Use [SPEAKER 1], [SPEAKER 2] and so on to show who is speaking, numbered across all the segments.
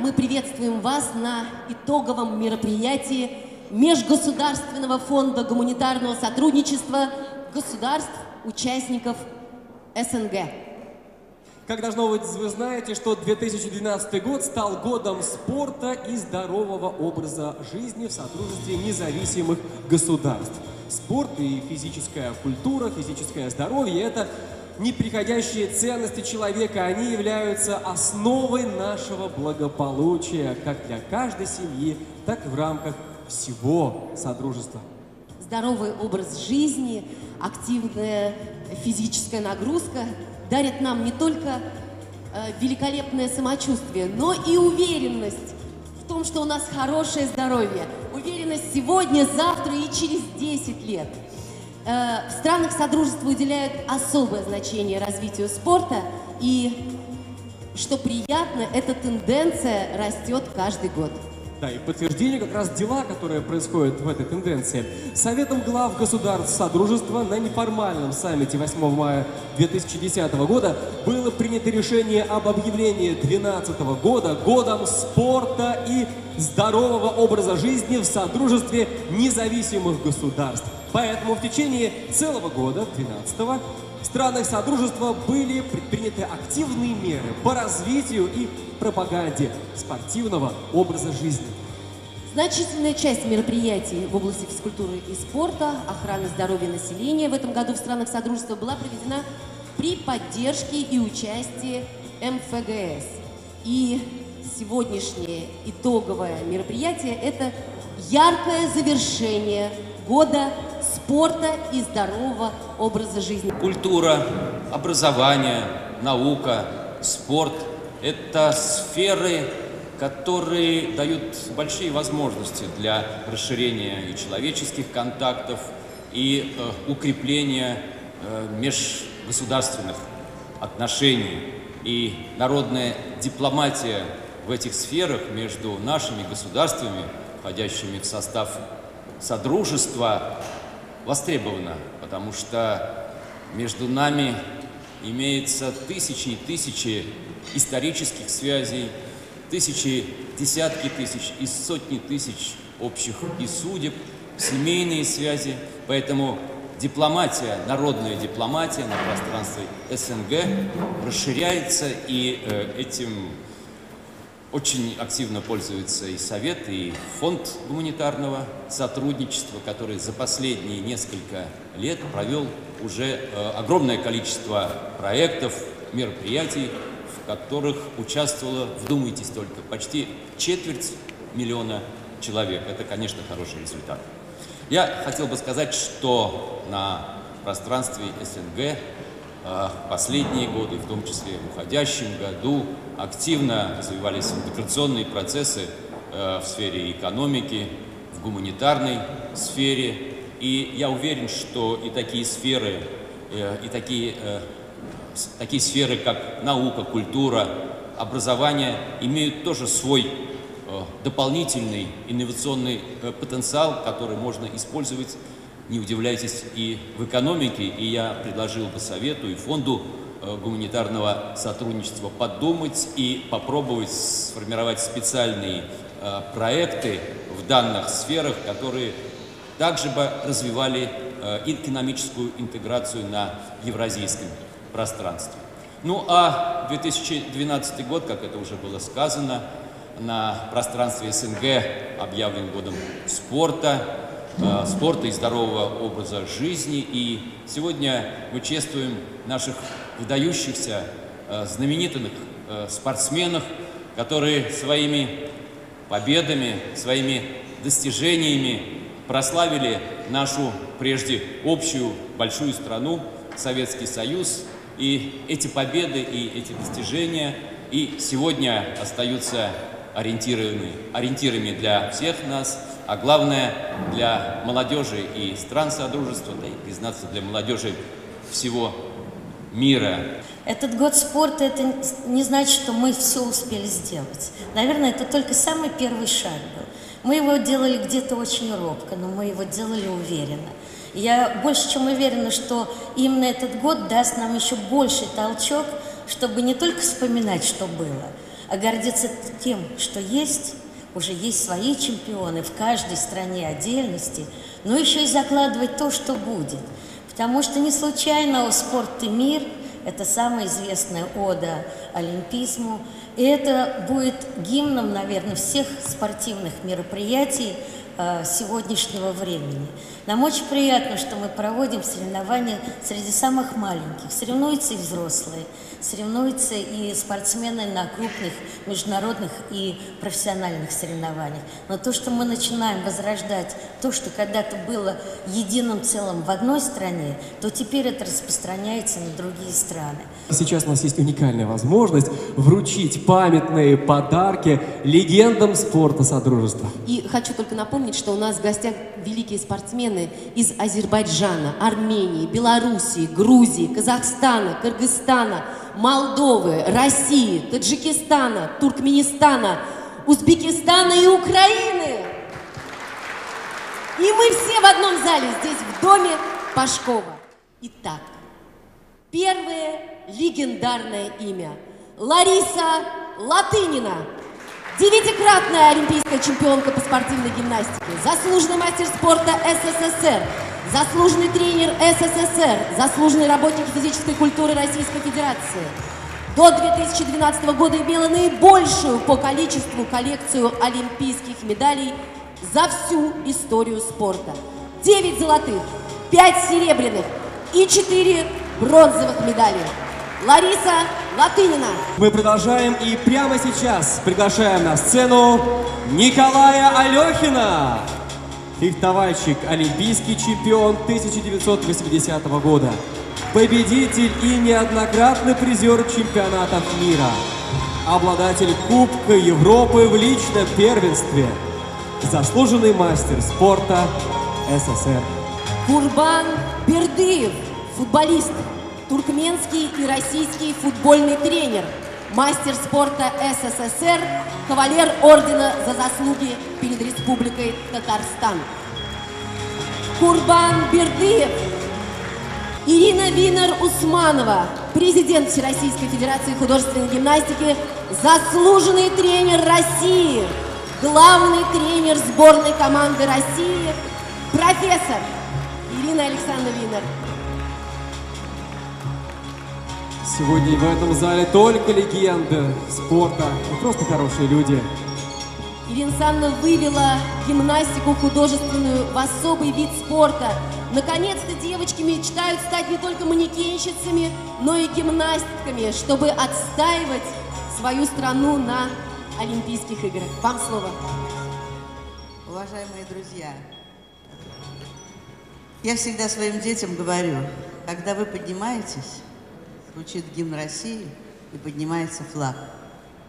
[SPEAKER 1] Мы приветствуем вас на итоговом мероприятии Межгосударственного фонда гуманитарного сотрудничества государств, участников СНГ.
[SPEAKER 2] Как должно быть, вы знаете, что 2012 год стал годом спорта и здорового образа жизни в сотрудничестве независимых государств. Спорт и физическая культура, физическое здоровье – это неприходящие ценности человека. Они являются основой нашего благополучия, как для каждой семьи, так и в рамках всего содружества.
[SPEAKER 1] Здоровый образ жизни, активная физическая нагрузка дарят нам не только великолепное самочувствие, но и уверенность в том, что у нас хорошее здоровье. Уверенность сегодня, завтра и через 10 лет. В странах Содружества уделяют особое значение развитию спорта, и, что приятно, эта тенденция растет каждый год.
[SPEAKER 2] Да, и подтверждение как раз дела, которые происходят в этой тенденции. Советом глав государств Содружества на неформальном саммите 8 мая 2010 года было принято решение об объявлении 2012 года годом спорта и здорового образа жизни в Содружестве независимых государств. Поэтому в течение целого года, 2012-го, в странах Содружества были предприняты активные меры по развитию и пропаганде спортивного образа жизни.
[SPEAKER 1] Значительная часть мероприятий в области физкультуры и спорта, охраны здоровья населения в этом году в странах Содружества была проведена при поддержке и участии МФГС. И сегодняшнее итоговое мероприятие – это яркое завершение года спорта и здорового образа жизни.
[SPEAKER 3] Культура, образование, наука, спорт – это сферы, которые дают большие возможности для расширения и человеческих контактов, и укрепления межгосударственных отношений. И народная дипломатия в этих сферах между нашими государствами, входящими в состав Содружества, востребована, потому что между нами имеется тысячи и тысячи исторических связей, тысячи, десятки тысяч и сотни тысяч общих и судеб, семейные связи. Поэтому дипломатия, народная дипломатия на пространстве СНГ расширяется, и этим очень активно пользуется и Совет, и Фонд гуманитарного сотрудничества, который за последние несколько лет провел уже огромное количество проектов, мероприятий, в которых участвовало, вдумайтесь только, почти 250 000 человек. Это, конечно, хороший результат. Я хотел бы сказать, что на пространстве СНГ в последние годы, в том числе в уходящем году, активно развивались интеграционные процессы в сфере экономики, в гуманитарной сфере. И я уверен, что и такие сферы, такие сферы, как наука, культура, образование, имеют тоже свой дополнительный инновационный потенциал, который можно использовать, не удивляйтесь, и в экономике. И я предложил бы Совету и Фонду гуманитарного сотрудничества подумать и попробовать сформировать специальные проекты в данных сферах, которые также бы развивали экономическую интеграцию на евразийском пространстве. Ну а 2012 год, как это уже было сказано, на пространстве СНГ объявлен годом спорта и здорового образа жизни. И сегодня мы чествуем наших выдающихся, знаменитых спортсменов, которые своими победами, своими достижениями прославили нашу прежде общую большую страну, Советский Союз. И эти победы, и эти достижения и сегодня остаются ориентирами для всех нас, а главное для молодежи и стран Содружества, да и, признаться, для молодежи всего мира.
[SPEAKER 4] Этот год спорта – это не значит, что мы все успели сделать. Наверное, это только самый первый шаг был. Мы его делали где-то очень робко, но мы его делали уверенно. И я больше чем уверена, что именно этот год даст нам еще больший толчок, чтобы не только вспоминать, что было, а гордиться тем, что есть, уже есть свои чемпионы в каждой стране отдельности, но еще и закладывать то, что будет. Потому что не случайно у «Спорт и мир» — это самая известная ода олимпизму, и это будет гимном, наверное, всех спортивных мероприятий сегодняшнего времени. Нам очень приятно, что мы проводим соревнования среди самых маленьких. Соревнуются и взрослые, соревнуются и спортсмены на крупных международных и профессиональных соревнованиях. Но то, что мы начинаем возрождать то, что когда-то было единым целым в одной стране, то теперь это распространяется на другие страны.
[SPEAKER 2] Сейчас у нас есть уникальная возможность вручить памятные подарки легендам спорта Содружества.
[SPEAKER 1] И хочу только напомнить, что у нас в гостях великие спортсмены из Азербайджана, Армении, Белоруссии, Грузии, Казахстана, Кыргызстана, Молдовы, России, Таджикистана, Туркменистана, Узбекистана и Украины. И мы все в одном зале, здесь, в доме Пашкова. Итак, первое легендарное имя – Лариса Латынина. 9-кратная олимпийская чемпионка по спортивной гимнастике, заслуженный мастер спорта СССР, заслуженный тренер СССР, заслуженный работник физической культуры Российской Федерации. До 2012 года имела наибольшую по количеству коллекцию олимпийских медалей за всю историю спорта. 9 золотых, 5 серебряных и 4 бронзовых медалей. Лариса Латынина.
[SPEAKER 2] Мы продолжаем и прямо сейчас приглашаем на сцену Николая Алехина, фехтовальщик, олимпийский чемпион 1980 года, победитель и неоднократный призер чемпионатов мира, обладатель Кубка Европы в личном первенстве, заслуженный мастер спорта СССР.
[SPEAKER 1] Курбан Бердыев, футболист, туркменский и российский футбольный тренер, мастер спорта СССР, кавалер ордена за заслуги перед Республикой Татарстан. Курбан Бердыев. Ирина Винер-Усманова, президент Всероссийской Федерации художественной гимнастики, заслуженный тренер России, главный тренер сборной команды России, профессор Ирина Александровна Винер.
[SPEAKER 2] Сегодня в этом зале только легенды спорта, просто хорошие люди.
[SPEAKER 1] Ирина Александровна вывела гимнастику художественную в особый вид спорта. Наконец-то девочки мечтают стать не только манекенщицами, но и гимнастками, чтобы отстаивать свою страну на Олимпийских играх. Вам слово.
[SPEAKER 5] Уважаемые друзья, я всегда своим детям говорю, когда вы поднимаетесь, звучит гимн России и поднимается флаг,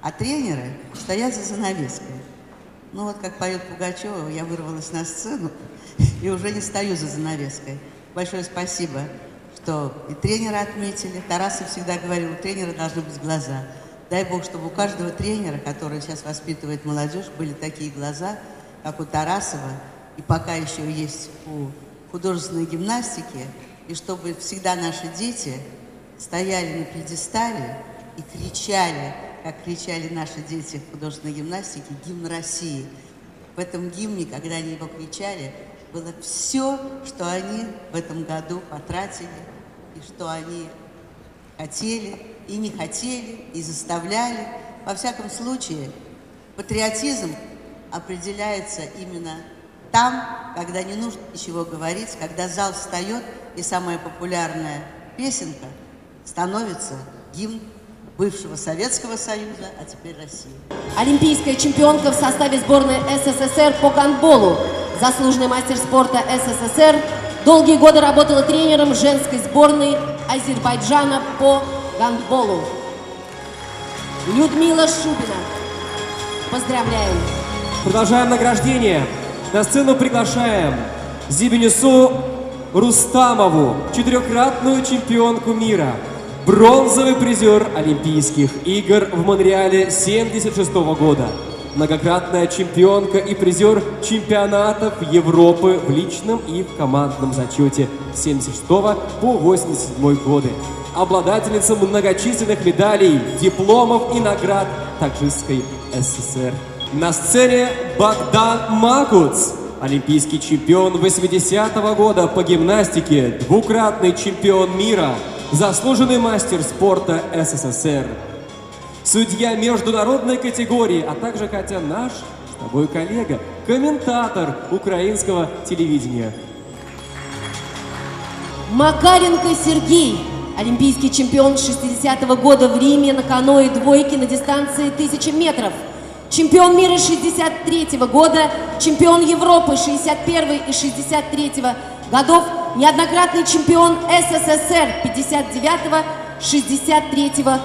[SPEAKER 5] а тренеры стоят за занавеской. Ну вот как поет Пугачева, я вырвалась на сцену и уже не стою за занавеской. Большое спасибо, что и тренера отметили. Тарасов всегда говорил, у тренера должны быть глаза. Дай Бог, чтобы у каждого тренера, который сейчас воспитывает молодежь, были такие глаза, как у Тарасова, и пока еще есть у художественной гимнастики, и чтобы всегда наши дети стояли на пьедестале и кричали, как кричали наши дети в художественной гимнастике, гимн России. В этом гимне, когда они его кричали, было все, что они в этом году потратили, и что они хотели, и не хотели, и заставляли. Во всяком случае, патриотизм определяется именно там, когда не нужно ничего говорить, когда зал встает, и самая популярная песенка становится гимн бывшего Советского Союза, а теперь России.
[SPEAKER 1] Олимпийская чемпионка в составе сборной СССР по гандболу, заслуженный мастер спорта СССР, долгие годы работала тренером женской сборной Азербайджана по гандболу. Людмила Шубина. Поздравляем!
[SPEAKER 2] Продолжаем награждение. На сцену приглашаем Зибинюсу Рустамову, 4-кратную чемпионку мира, бронзовый призер Олимпийских игр в Монреале 1976 года, многократная чемпионка и призер чемпионатов Европы в личном и в командном зачете с 76 по 87 годы. Обладательница многочисленных медалей, дипломов и наград Таджикской ССР. На сцене Богдан Макуц, олимпийский чемпион 80-го года по гимнастике, двукратный чемпион мира, заслуженный мастер спорта СССР. Судья международной категории, а также, Катя, наш с тобой коллега, комментатор украинского телевидения.
[SPEAKER 1] Макаренко Сергей, олимпийский чемпион 60-го года в Риме на каноэ двойки на дистанции 1000 метров. Чемпион мира 63-го года, чемпион Европы 61 и 63 годов, неоднократный чемпион СССР 59-63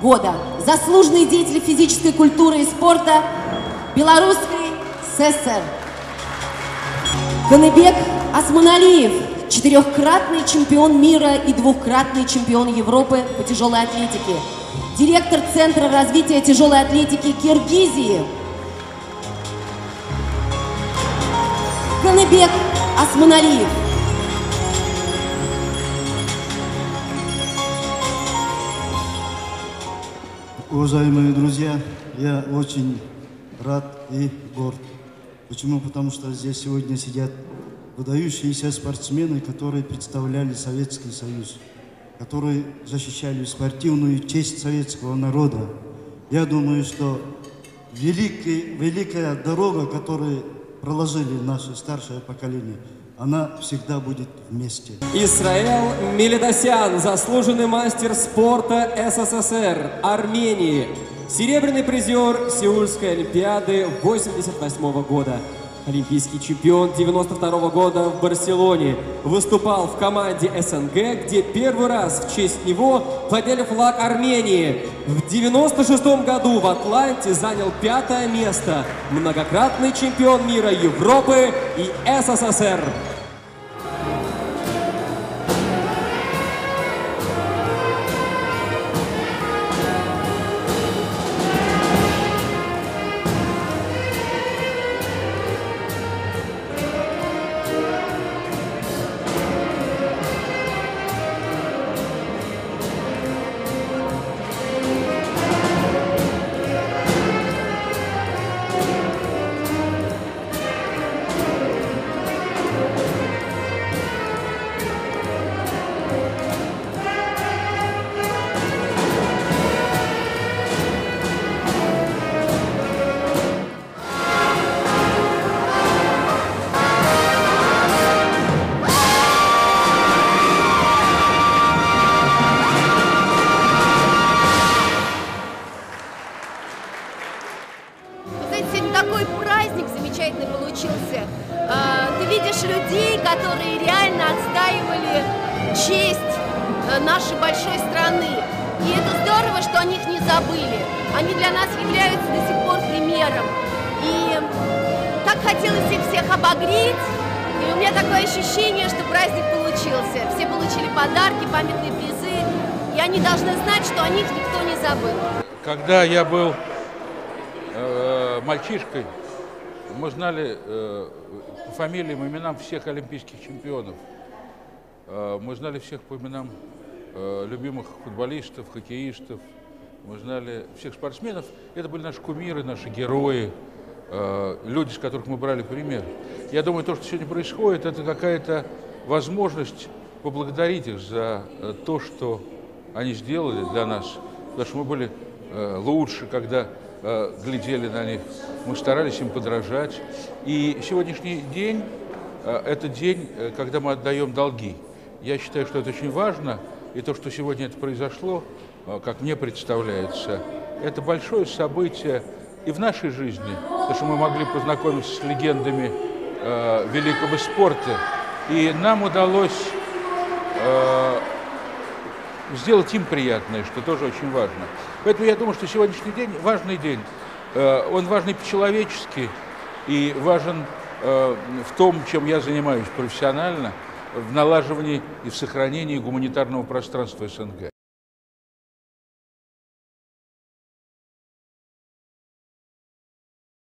[SPEAKER 1] года. Заслуженный деятель физической культуры и спорта Белорусской ССР. Каныбек Осмоналиев, четырехкратный чемпион мира и двукратный чемпион Европы по тяжелой атлетике. Директор Центра развития тяжелой атлетики Киргизии. Каныбек Осмоналиев.
[SPEAKER 6] Уважаемые друзья, я очень рад и горд. Почему? Потому что здесь сегодня сидят выдающиеся спортсмены, которые представляли Советский Союз, которые защищали спортивную честь советского народа. Я думаю, что великая дорога, которую проложили наше старшее поколение, она всегда будет вместе.
[SPEAKER 2] Исраэл Меледосян, заслуженный мастер спорта СССР, Армении, серебряный призер Сеульской Олимпиады 88 года. Олимпийский чемпион 92 года в Барселоне. Выступал в команде СНГ, где первый раз в честь него подняли флаг Армении. В 96 году в Атланте занял 5-е место. Многократный чемпион мира, Европы и СССР.
[SPEAKER 7] Такой праздник замечательный получился. Ты видишь людей, которые реально отстаивали честь нашей большой страны. И это здорово, что о них не забыли. Они для нас являются до сих пор примером. И так хотелось их всех обогреть. И у меня такое ощущение, что праздник получился. Все получили подарки, памятные призы. И они должны знать, что о них никто не забыл.
[SPEAKER 8] Когда я был мальчишкой, мы знали по фамилиям, именам всех олимпийских чемпионов. Мы знали всех по именам любимых футболистов, хоккеистов. Мы знали всех спортсменов. Это были наши кумиры, наши герои, люди, с которых мы брали пример. Я думаю, то, что сегодня происходит, это какая-то возможность поблагодарить их за то, что они сделали для нас. Потому что мы были лучше, когда глядели на них, мы старались им подражать. И сегодняшний день – это день, когда мы отдаем долги. Я считаю, что это очень важно, и то, что сегодня это произошло, как мне представляется, это большое событие и в нашей жизни, потому что мы могли познакомиться с легендами великого спорта, и нам удалось сделать им приятное, что тоже очень важно. Поэтому я думаю, что сегодняшний день важный день. Он важный по-человечески и важен в том, чем я занимаюсь профессионально, в налаживании и в сохранении гуманитарного пространства СНГ.